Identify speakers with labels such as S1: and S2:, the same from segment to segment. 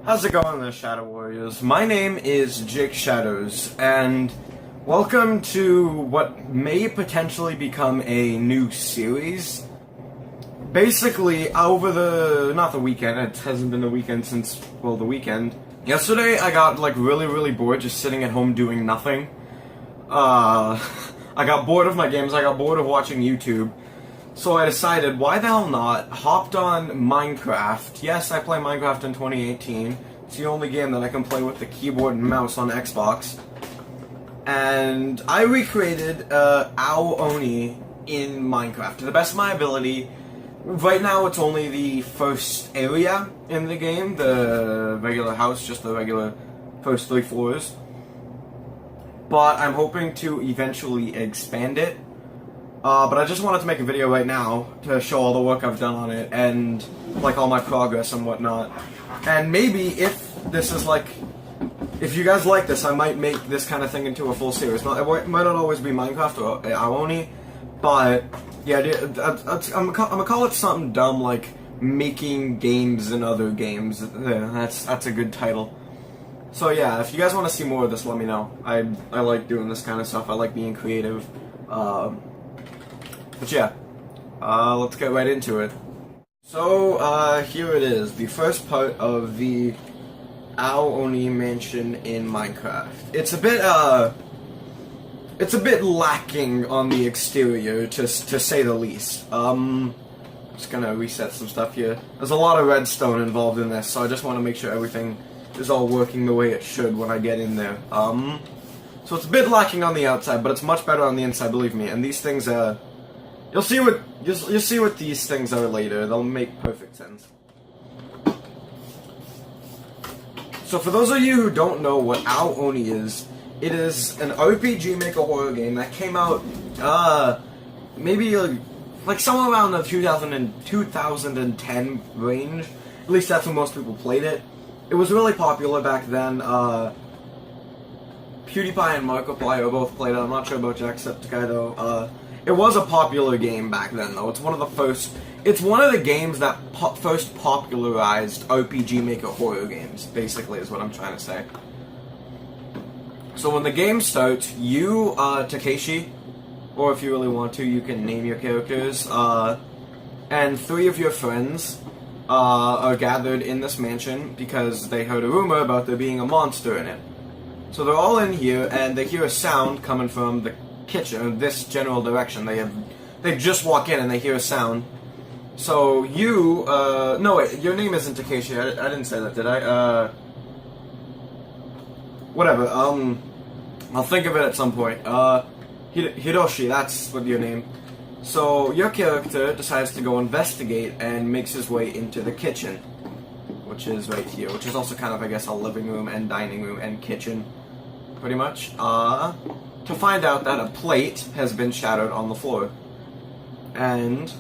S1: How's it going there, Shadow Warriors? My name is Jake Shadows, and welcome to what may potentially become a new series. Basically, over not the weekend, it hasn't been the weekend since, well, the weekend. Yesterday, I got, really bored just sitting at home doing nothing. I got bored of my games, I got bored of watching YouTube. So I decided, why the hell not, hopped on Minecraft. Yes, I play Minecraft in 2018. It's the only game that I can play with the keyboard and mouse on Xbox. And I recreated Ao Oni in Minecraft to the best of my ability. Right now it's only the first area in the game, the regular house, just the regular first 3 floors. But I'm hoping to eventually expand it. But I just wanted to make a video right now to show all the work I've done on it and all my progress and whatnot. And maybe if this is if you guys like this, I might make this kind of thing into a full series. It might not always be Minecraft or Aoni, but yeah, I'm gonna call it something dumb like making games in other games. That's a good title. So yeah, if you guys want to see more of this, let me know. I like doing this kind of stuff. I like being creative. But yeah, let's get right into it. So, here it is, the first part of the Ao Oni mansion in Minecraft. It's a bit lacking on the exterior, to say the least. Just gonna reset some stuff here. There's a lot of redstone involved in this, so I just want to make sure everything is all working the way it should when I get in there. So it's a bit lacking on the outside, but it's much better on the inside, believe me. And these things, you'll see what these things are later. They'll make perfect sense. So for those of you who don't know what Ao Oni is, it is an RPG Maker horror game that came out maybe somewhere around the 2010 range. At least that's when most people played it. It was really popular back then. PewDiePie and Markiplier both played it. I'm not sure about Jacksepticeye though. It was a popular game back then, though. It's one of the games that first popularized RPG Maker horror games, basically, is what I'm trying to say. So when the game starts, you, Takeshi, or if you really want to, you can name your characters, and 3 of your friends are gathered in this mansion because they heard a rumor about there being a monster in it. So they're all in here, and they hear a sound coming from the kitchen, this general direction. They just walk in and they hear a sound. So you, no wait, your name isn't Takeshi, I didn't say that, did I? Whatever, I'll think of it at some point. Hiroshi, that's what your name. So your character decides to go investigate and makes his way into the kitchen, which is right here, which is also kind of, I guess, a living room and dining room and kitchen, pretty much. To find out that a plate has been shattered on the floor. And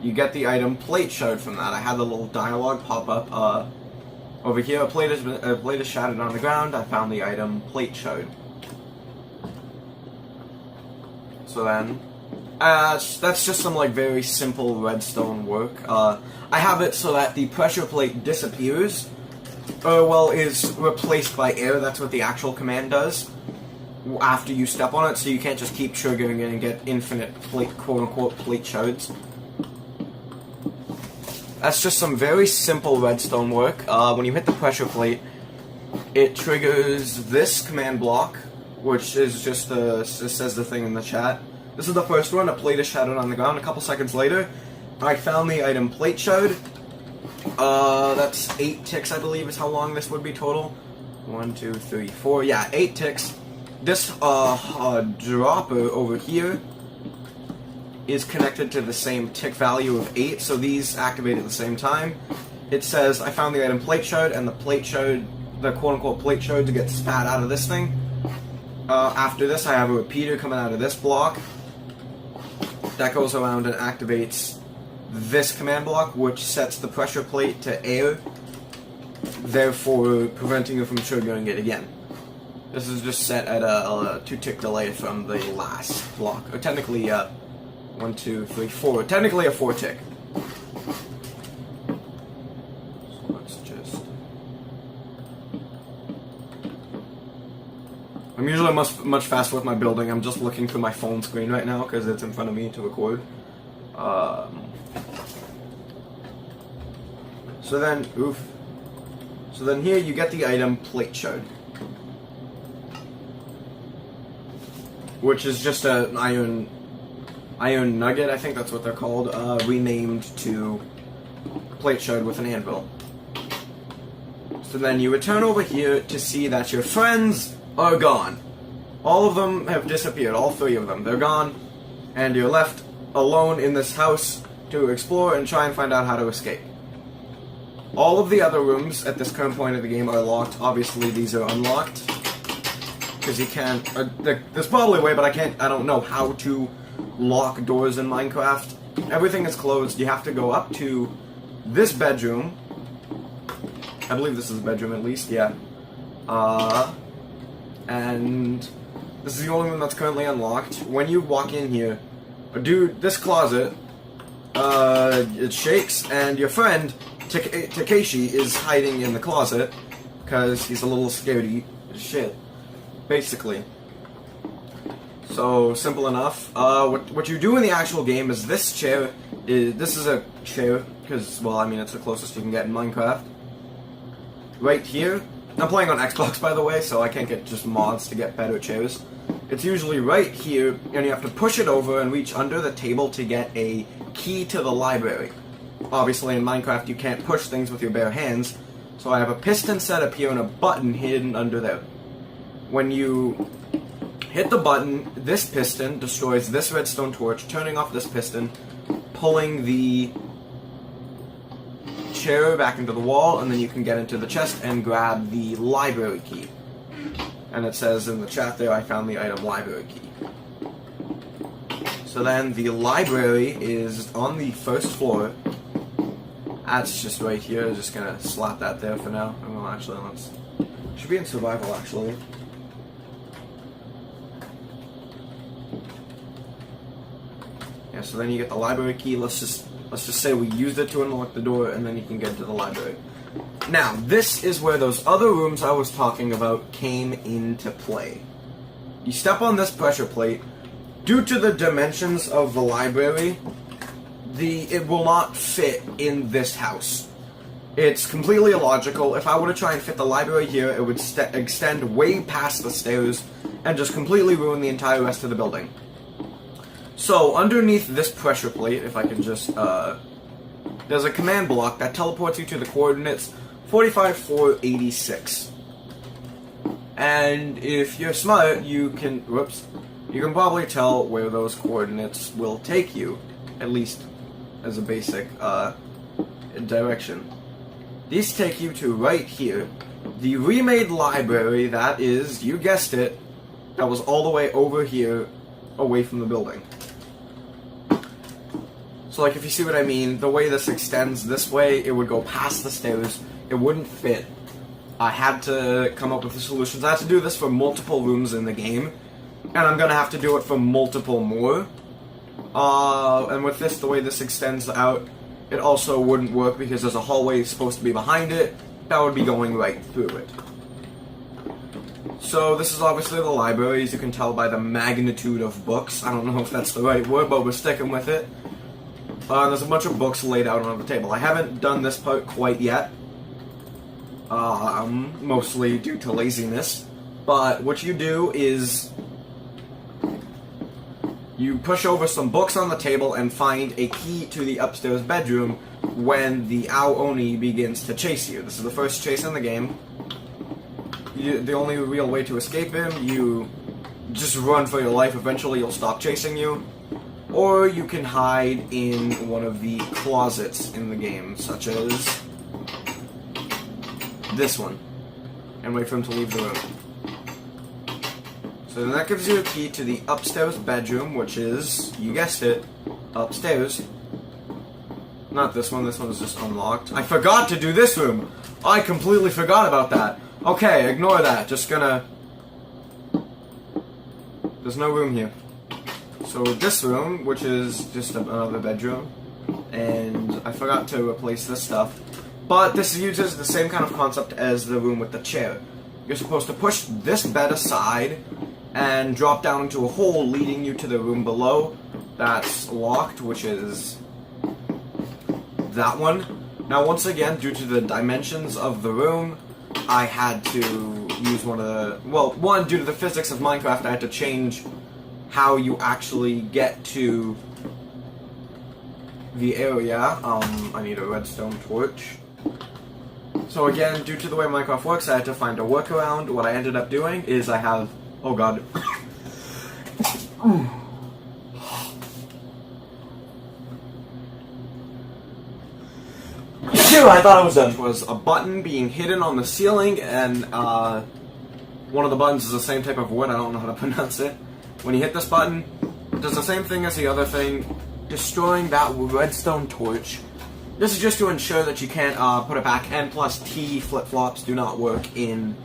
S1: you get the item plate shard from that. I had the little dialogue pop up. Over here, a plate is shattered on the ground. I found the item plate shard. So then, that's just some very simple redstone work. I have it so that the pressure plate disappears. Is replaced by air. That's what the actual command does after you step on it, so you can't just keep triggering it and get infinite plate, quote-unquote, plate shards. That's just some very simple redstone work. When you hit the pressure plate, it triggers this command block, which is just it says the thing in the chat. This is the first one. A plate is shattered on the ground. A couple seconds later, I found the item plate shard. That's 8 ticks, I believe, is how long this would be total. 1, 2, 3, 4. Yeah, 8 ticks. This dropper over here is connected to the same tick value of 8, so these activate at the same time. It says I found the item plate shard, and the plate shard, the quote-unquote plate shard, to get spat out of this thing. After this, I have a repeater coming out of this block that goes around and activates this command block, which sets the pressure plate to air, therefore preventing you from triggering it again. This is just set at a 2-tick delay from the last block, or technically 1, 2, 3, 4, technically a 4-tick. let's just... I'm usually much faster with my building. I'm just looking through my phone screen right now because it's in front of me to record. So then here you get the item Plate Shard, which is just an iron nugget, I think that's what they're called, renamed to Plate Shard with an anvil. So then you return over here to see that your friends are gone. All of them have disappeared, all 3 of them. They're gone, and you're left alone in this house to explore and try and find out how to escape. All of the other rooms at this current point of the game are locked. Obviously, these are unlocked, because you can't... there's probably a way, but I don't know how to lock doors in Minecraft. Everything is closed. You have to go up to this bedroom. I believe this is a bedroom at least, yeah. And this is the only one that's currently unlocked. When you walk in here, dude, this closet, it shakes, and your friend, Takeshi, is hiding in the closet, because he's a little scaredy shit, basically. So, simple enough. What you do in the actual game is this chair, this is a chair, because, well, I mean, it's the closest you can get in Minecraft. Right here, I'm playing on Xbox, by the way, so I can't get just mods to get better chairs. It's usually right here, and you have to push it over and reach under the table to get a key to the library. Obviously, in Minecraft, you can't push things with your bare hands, so I have a piston set up here and a button hidden under there. When you hit the button, this piston destroys this redstone torch, turning off this piston, pulling the chair back into the wall, and then you can get into the chest and grab the library key. And it says in the chat there, I found the item library key. So then the library is on the first floor. That's just right here. Just gonna slap that there for now. Well, actually, should be in survival, actually. Yeah, so then you get the library key. Let's just say we used it to unlock the door, and then you can get to the library. Now, this is where those other rooms I was talking about came into play. You step on this pressure plate. Due to the dimensions of the library, it will not fit in this house. It's completely illogical. If I were to try and fit the library here, it would extend way past the stairs and just completely ruin the entire rest of the building. So, underneath this pressure plate, if I can just, there's a command block that teleports you to the coordinates 45,486. And if you're smart, you can probably tell where those coordinates will take you, at least as a basic, direction. These take you to right here, the remade library that is, you guessed it, that was all the way over here, away from the building. So, like, if you see what I mean, the way this extends this way, it would go past the stairs, it wouldn't fit. I had to come up with the solutions. I had to do this for multiple rooms in the game, and I'm gonna have to do it for multiple more. And with this, the way this extends out, it also wouldn't work because there's a hallway supposed to be behind it that would be going right through it. So this is obviously the library, as you can tell by the magnitude of books. I don't know if that's the right word, but we're sticking with it. There's a bunch of books laid out on the table. I haven't done this part quite yet, mostly due to laziness. But what you do is you push over some books on the table and find a key to the upstairs bedroom when the Ao Oni begins to chase you. This is the first chase in the game. The only real way to escape him, you just run for your life. Eventually he'll stop chasing you. Or you can hide in one of the closets in the game, such as this one, and wait for him to leave the room. So then that gives you a key to the upstairs bedroom, which is, you guessed it, upstairs. Not this one is just unlocked. I forgot to do this room! I completely forgot about that. Okay, ignore that. Just gonna... There's no room here. So this room, which is just another bedroom, and I forgot to replace this stuff. But this uses the same kind of concept as the room with the chair. You're supposed to push this bed aside and drop down into a hole leading you to the room below that's locked, which is that one. Now, once again, due to the dimensions of the room, I had to use one of the... Well, one, due to the physics of Minecraft, I had to change how you actually get to the area. I need a redstone torch. So again, due to the way Minecraft works, I had to find a workaround. What I ended up doing is I have... Oh god. I thought I was done. Was a button being hidden on the ceiling, and one of the buttons is the same type of wood. I don't know how to pronounce it. When you hit this button, it does the same thing as the other thing, destroying that redstone torch. This is just to ensure that you can't put it back, and plus T flip-flops do not work in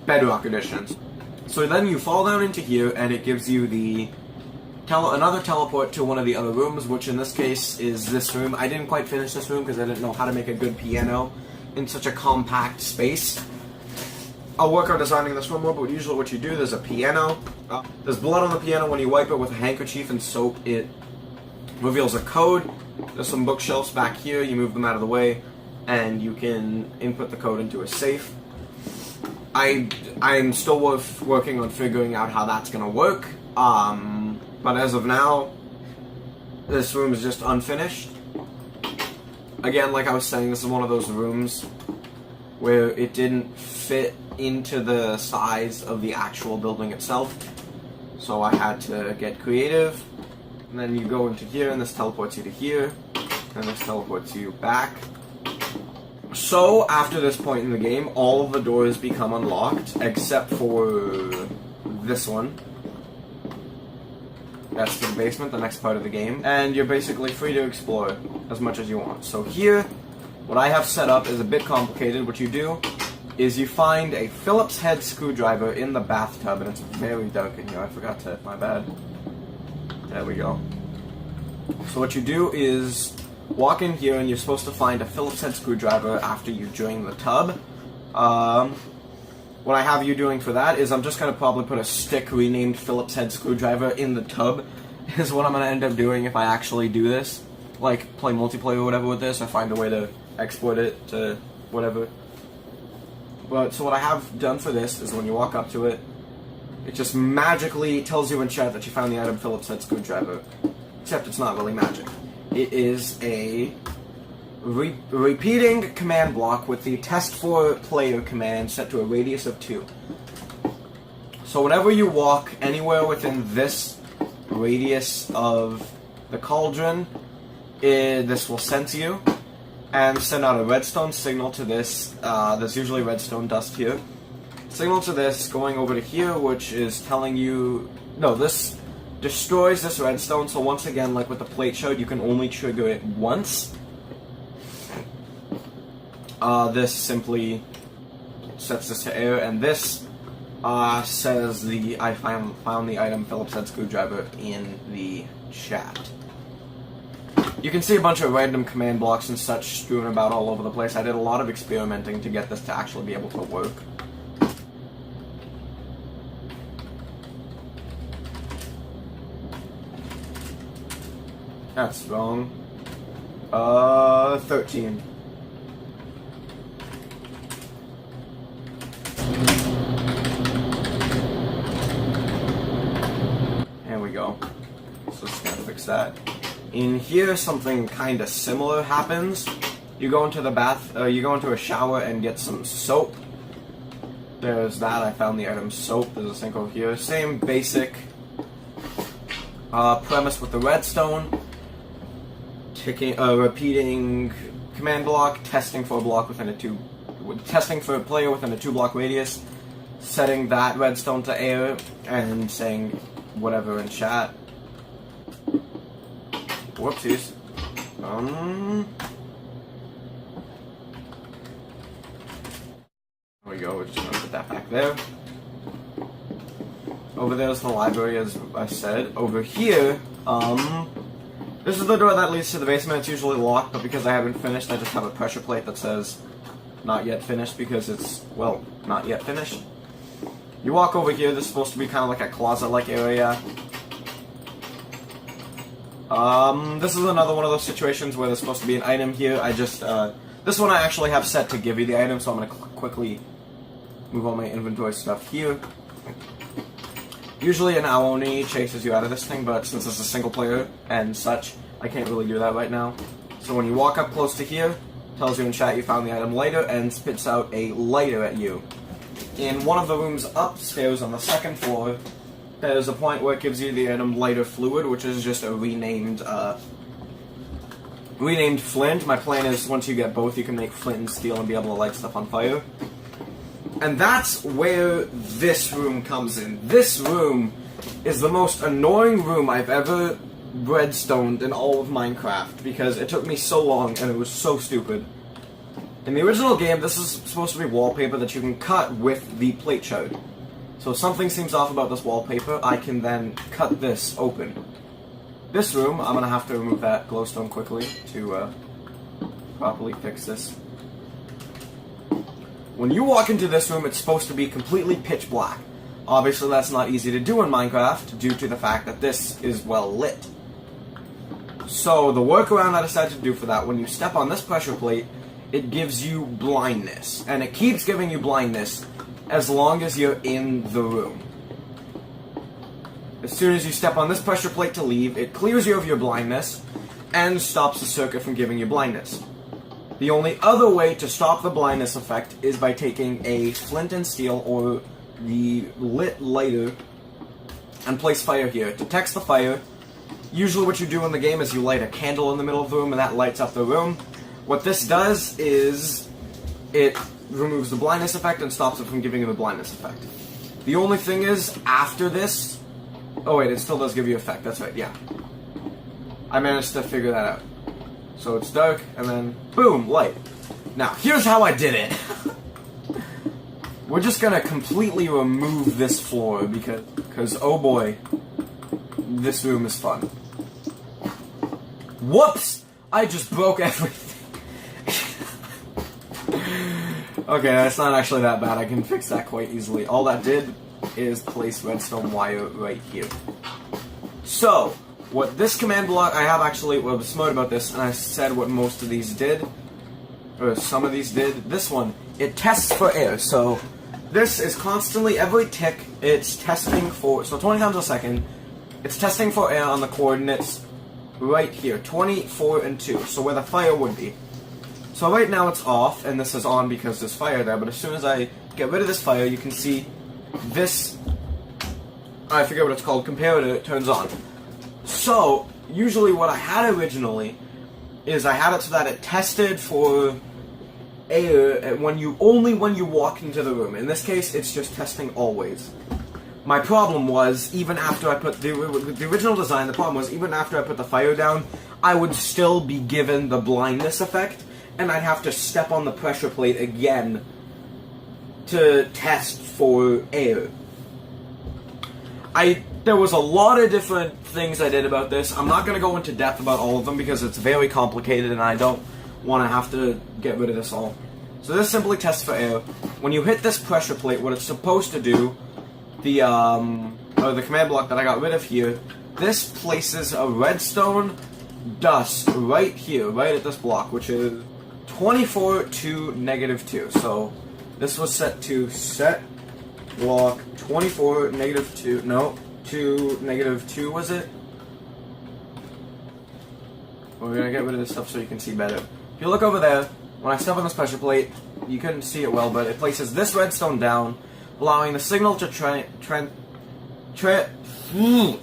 S1: Bedrock editions. So then you fall down into here, and it gives you the another teleport to one of the other rooms, which in this case is this room. I didn't quite finish this room because I didn't know how to make a good piano in such a compact space. I'll work on designing this one more, but usually what you do, there's a piano. There's blood on the piano. When you wipe it with a handkerchief and soap, it reveals a code. There's some bookshelves back here. You move them out of the way, and you can input the code into a safe. I'm still working on figuring out how that's going to work. But as of now, this room is just unfinished. Again, like I was saying, this is one of those rooms where it didn't fit into the size of the actual building itself. So I had to get creative. And then you go into here, and this teleports you to here. And this teleports you back. So, after this point in the game, all of the doors become unlocked, except for this one. That's the basement, the next part of the game. And you're basically free to explore as much as you want. So here, what I have set up is a bit complicated. What you do is you find a Phillips head screwdriver in the bathtub, and it's very dark in here. I forgot to, my bad. There we go. So what you do is walk in here, and you're supposed to find a Phillips head screwdriver after you drain the tub. What I have you doing for that is I'm just going to probably put a stick renamed Phillips head screwdriver in the tub, is what I'm going to end up doing if I actually do this. Like, play multiplayer or whatever with this, or find a way to export it to whatever. But, so what I have done for this is when you walk up to it, it just magically tells you in chat that you found the item Phillips head screwdriver. Except it's not really magic. It is a repeating command block with the test for player command set to a radius of 2. So whenever you walk anywhere within this radius of the cauldron, this will sense you and send out a redstone signal to this. There's usually redstone dust here. Signal to this going over to here, which is telling you... No, this destroys this redstone, so once again, like with the plate showed, you can only trigger it once. This simply sets this to air, and this says I found the item Phillips head screwdriver in the chat. You can see a bunch of random command blocks and such strewn about all over the place. I did a lot of experimenting to get this to actually be able to work. That's wrong. 13. There we go. So just gonna fix that. In here, something kind of similar happens. You go into the you go into a shower and get some soap. There's that. I found the item soap. There's a sink over here. Same basic premise with the redstone. Repeating command block, testing for a block within testing for a player within a 2-block radius, setting that redstone to air, and saying whatever in chat. Whoopsies. There we go. We're just gonna put that back there. Over there's the library, as I said. Over here, This is the door that leads to the basement. It's usually locked, but because I haven't finished, I just have a pressure plate that says not yet finished because it's, well, not yet finished. You walk over here, this is supposed to be kind of like a closet-like area. This is another one of those situations where there's supposed to be an item here. I just, this one I actually have set to give you the item, so I'm going to quickly move all my inventory stuff here. Usually an Aoni chases you out of this thing, but since it's a single player and such, I can't really do that right now. So when you walk up close to here, tells you in chat you found the item lighter and spits out a lighter at you. In one of the rooms upstairs on the second floor, there's a point where it gives you the item lighter fluid, which is just a renamed flint. My plan is once you get both, you can make flint and steel and be able to light stuff on fire. And that's where this room comes in. This room is the most annoying room I've ever redstoned in all of Minecraft because it took me so long and it was so stupid. In the original game, this is supposed to be wallpaper that you can cut with the plate shard. So if something seems off about this wallpaper, I can then cut this open. This room, I'm going to have to remove that glowstone quickly to properly fix this. When you walk into this room, it's supposed to be completely pitch black. Obviously, that's not easy to do in Minecraft due to the fact that this is well lit. So, the workaround I decided to do for that, when you step on this pressure plate, it gives you blindness. And it keeps giving you blindness as long as you're in the room. As soon as you step on this pressure plate to leave, it clears you of your blindness and stops the circuit from giving you blindness. The only other way to stop the blindness effect is by taking a flint and steel or the lit lighter and place fire here. It detects the fire. Usually what you do in the game is you light a candle in the middle of the room and that lights up the room. What this does is it removes the blindness effect and stops it from giving you the blindness effect. The only thing is, after this... Oh wait, it still does give you effect, that's right, yeah. I managed to figure that out. So it's dark, and then, boom, light. Now, here's how I did it. We're just gonna completely remove this floor, because oh boy, this room is fun. Whoops! I just broke everything. Okay, that's not actually that bad. I can fix that quite easily. All that did is place redstone wire right here. So, what this command block, I have actually, well, I was smart about this, and I said what most of these did, or some of these did. This one, it tests for air, so this is constantly, every tick, it's testing for, so 20 times a second, it's testing for air on the coordinates right here, 20, 4, and 2, so where the fire would be. So right now it's off, and this is on because there's fire there, but as soon as I get rid of this fire, you can see this, I forget what it's called, comparator, it turns on. So, usually what I had originally is I had it so that it tested for air when you walk into the room. In this case, it's just testing always. My problem was, even after I put the original design, the problem was even after I put the fire down, I would still be given the blindness effect, and I'd have to step on the pressure plate again to test for air. There was a lot of different things I did about this. I'm not going to go into depth about all of them because it's very complicated and I don't want to have to get rid of this all. So this simply tests for air. When you hit this pressure plate, what it's supposed to do, the command block that I got rid of here, this places a redstone dust right here, right at this block, which is 24 to -2. So this was set to set block 24 -2, no, to -2 was it? We're gonna get rid of this stuff so you can see better. If you look over there, when I step on this pressure plate, you couldn't see it well, but it places this redstone down, allowing the signal to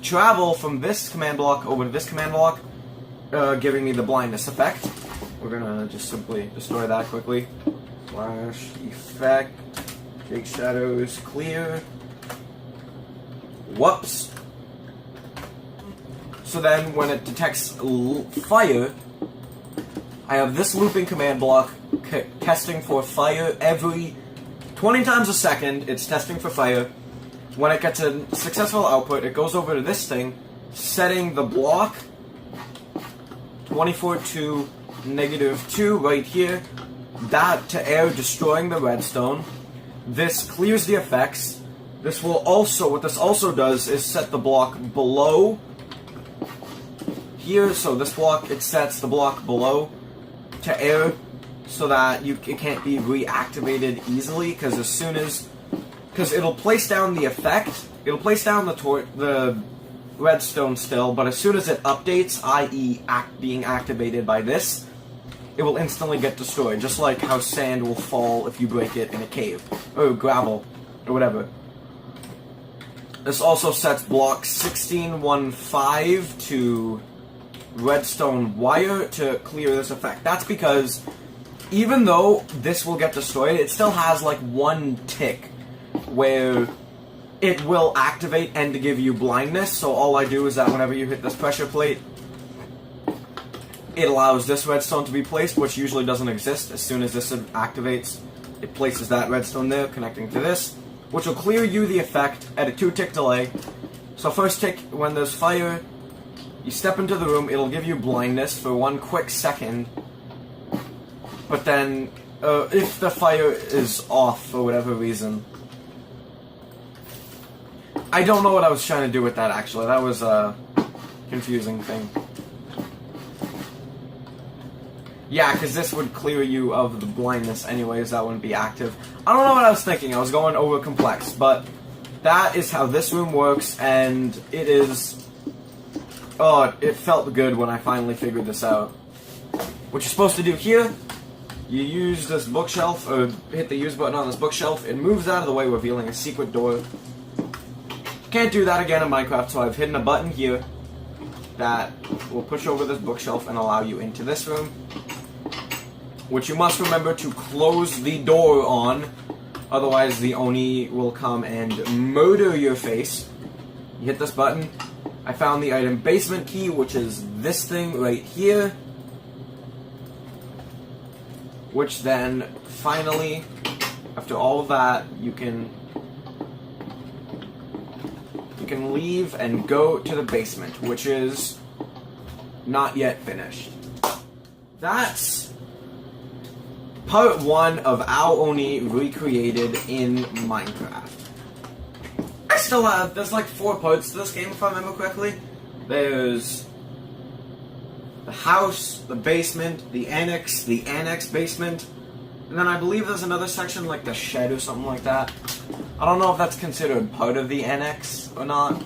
S1: travel from this command block over to this command block, giving me the blindness effect. We're gonna just simply destroy that quickly. Slash effect, Jake Shadows, clear. Whoops. So then, when it detects fire, I have this looping command block testing for fire every 20 times a second. It's testing for fire. When it gets a successful output, it goes over to this thing, setting the block 24 to -2 right here. That to air destroying the redstone. This clears the effects. This will also, what this also does is set the block below here. So this block, it sets the block below to air so that it can't be reactivated easily, because as soon as, because it'll place down the effect, it'll place down the redstone still, but as soon as it updates, i.e. being activated by this, it will instantly get destroyed, just like how sand will fall if you break it in a cave, or gravel, or whatever. This also sets block 1615 to redstone wire to clear this effect. That's because even though this will get destroyed, it still has like one tick where it will activate and to give you blindness. So all I do is that whenever you hit this pressure plate, it allows this redstone to be placed, which usually doesn't exist. As soon as this activates, it places that redstone there, connecting to this, which will clear you the effect at a 2-tick delay. So first tick, when there's fire, you step into the room, it'll give you blindness for 1 quick second. But then, if the fire is off for whatever reason, I don't know what I was trying to do with that, actually. That was a confusing thing. Yeah, because this would clear you of the blindness anyways, that wouldn't be active. I don't know what I was thinking, I was going over complex, but that is how this room works, and it is... Oh, it felt good when I finally figured this out. What you're supposed to do here, you use this bookshelf, or hit the use button on this bookshelf, it moves out of the way, revealing a secret door. Can't do that again in Minecraft, so I've hidden a button here that will push over this bookshelf and allow you into this room, which you must remember to close the door on, otherwise the Oni will come and murder your face. You hit this button. I found the item basement key, which is this thing right here, which then finally, after all of that, you can leave and go to the basement, which is not yet finished. That's part 1 of Ao Oni recreated in Minecraft. I still have, there's like 4 parts to this game if I remember correctly. There's the house, the basement, the annex basement, and then I believe there's another section like the shed or something like that. I don't know if that's considered part of the annex or not.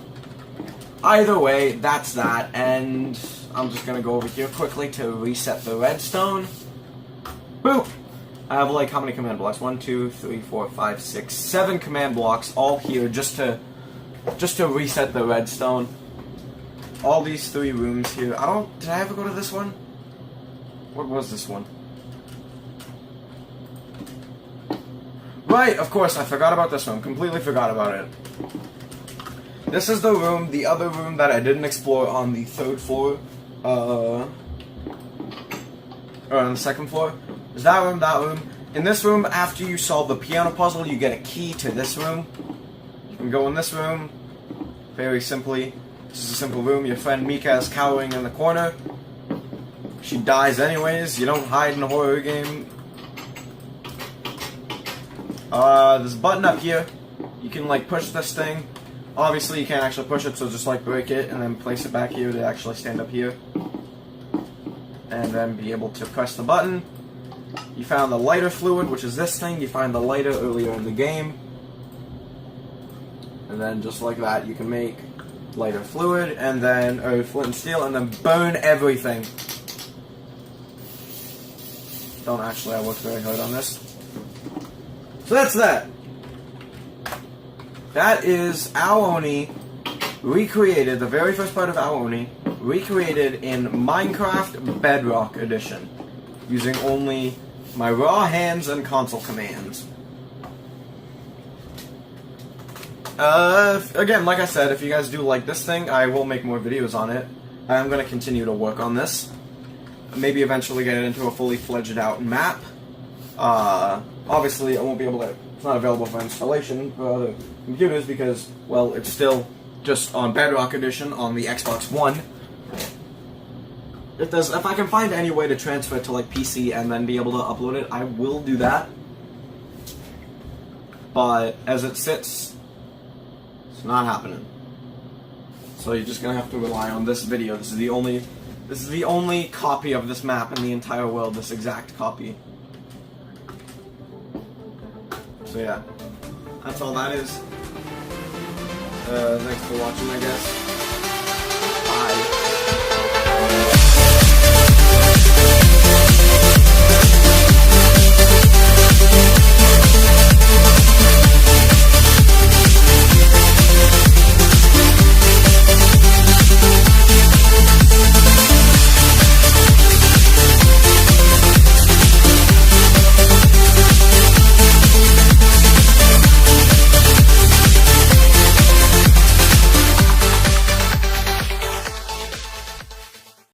S1: Either way, that's that, and I'm just gonna go over here quickly to reset the redstone. Boop! I have like how many command blocks? 1, 2, 3, 4, 5, 6, 7 command blocks all here just to reset the redstone. All these 3 rooms here. Did I ever go to this one? What was this one? Right, of course, I forgot about this one. Completely forgot about it. This is the room, the other room that I didn't explore on the 3rd floor. Or on the 2nd floor. There's that room, that room. In this room, after you solve the piano puzzle, you get a key to this room. You can go in this room. Very simply. This is a simple room. Your friend Mika is cowering in the corner. She dies anyways. You don't hide in a horror game. There's a button up here. You can like push this thing. Obviously you can't actually push it, so just like break it and then place it back here to actually stand up here. And then be able to press the button. You found the lighter fluid, which is this thing. You find the lighter earlier in the game. And then just like that you can make lighter fluid and then flint and steel and then burn everything. Don't actually, I worked very hard on this. So that's that. That is Ao Oni recreated, the very first part of Ao Oni, recreated in Minecraft Bedrock Edition, using only my raw hands and console commands. Again, like I said, if you guys do like this thing, I will make more videos on it. I'm going to continue to work on this. Maybe eventually get it into a fully fledged out map. Obviously, I won't be able to, it's not available for installation for other computers because, well, it's still just on Bedrock Edition on the Xbox One. if I can find any way to transfer it to like PC and then be able to upload it, I will do that. But as it sits, it's not happening. So you're just gonna have to rely on this video. This is the only copy of this map in the entire world, this exact copy. So yeah, that's all that is. Thanks for watching, I guess.